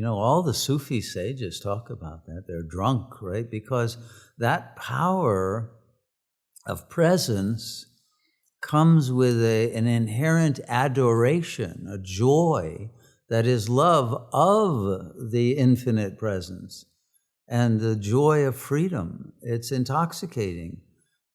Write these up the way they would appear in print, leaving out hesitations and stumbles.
All the Sufi sages talk about that. They're drunk, right? Because that power of presence comes with an inherent adoration, a joy that is love of the infinite presence and the joy of freedom. It's intoxicating.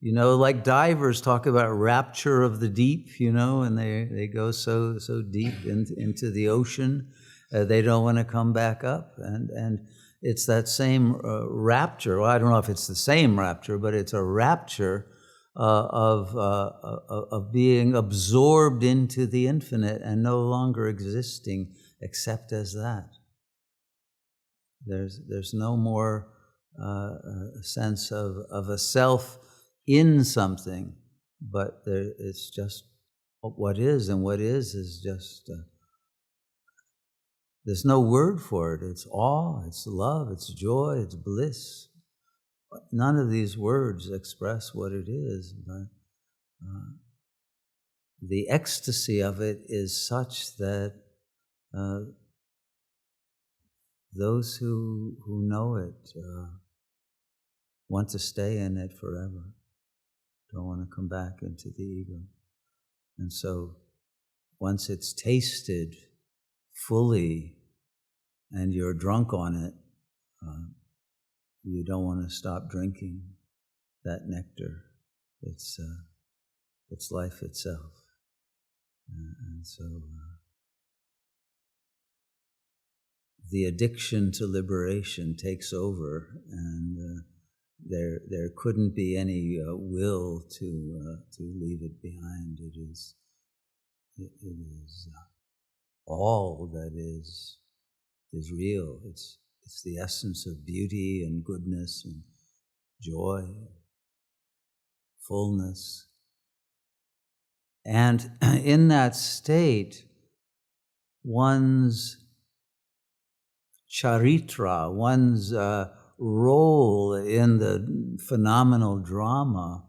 Like divers talk about rapture of the deep, and they go so deep into the ocean, they don't want to come back up. And it's that same rapture. Well, I don't know if it's the same rapture, but it's a rapture of being absorbed into the infinite and no longer existing except as that. There's no more sense of a self in something, but it's just what is, and what is just, there's no word for it. It's awe, it's love, it's joy, it's bliss. None of these words express what it is, but the ecstasy of it is such that those who know it want to stay in it forever, don't want to come back into the ego. And so once it's tasted fully and you're drunk on it, you don't want to stop drinking that nectar. It's life itself. And so the addiction to liberation takes over, and there couldn't be any will to leave it behind. It is all that is real. It's the essence of beauty and goodness and joy, fullness. And in that state, one's charitra, one's role in the phenomenal drama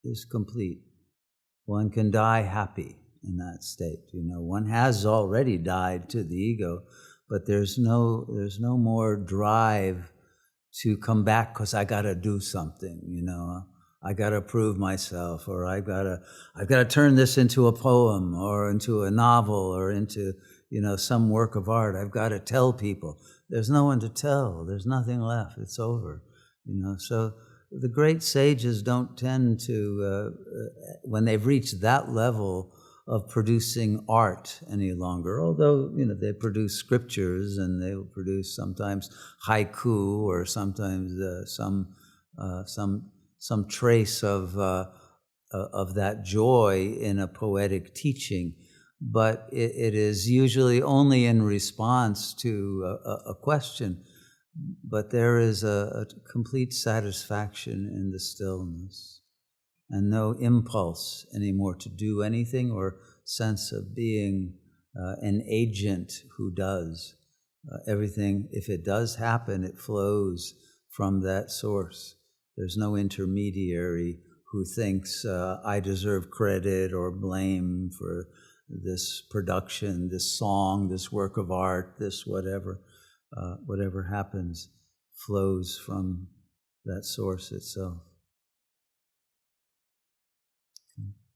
is complete. One can die happy in that state. One has already died to the ego, but there's no more drive to come back because I got to do something. I got to prove myself, or I've got to turn this into a poem or into a novel or into some work of art. I've got to tell people. There's no one to tell. There's nothing left. It's over. So the great sages don't tend to, when they've reached that level of producing art any longer, although they produce scriptures and they will produce sometimes haiku or sometimes some trace of that joy in a poetic teaching, but it is usually only in response to a question. But there is a complete satisfaction in the stillness, and no impulse anymore to do anything or sense of being an agent who does. Everything, if it does happen, it flows from that source. There's no intermediary who thinks I deserve credit or blame for this production, this song, this work of art, this whatever. Whatever happens flows from that source itself.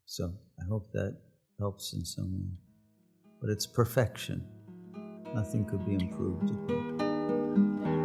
So I hope that helps in some way. But it's perfection. Nothing could be improved upon.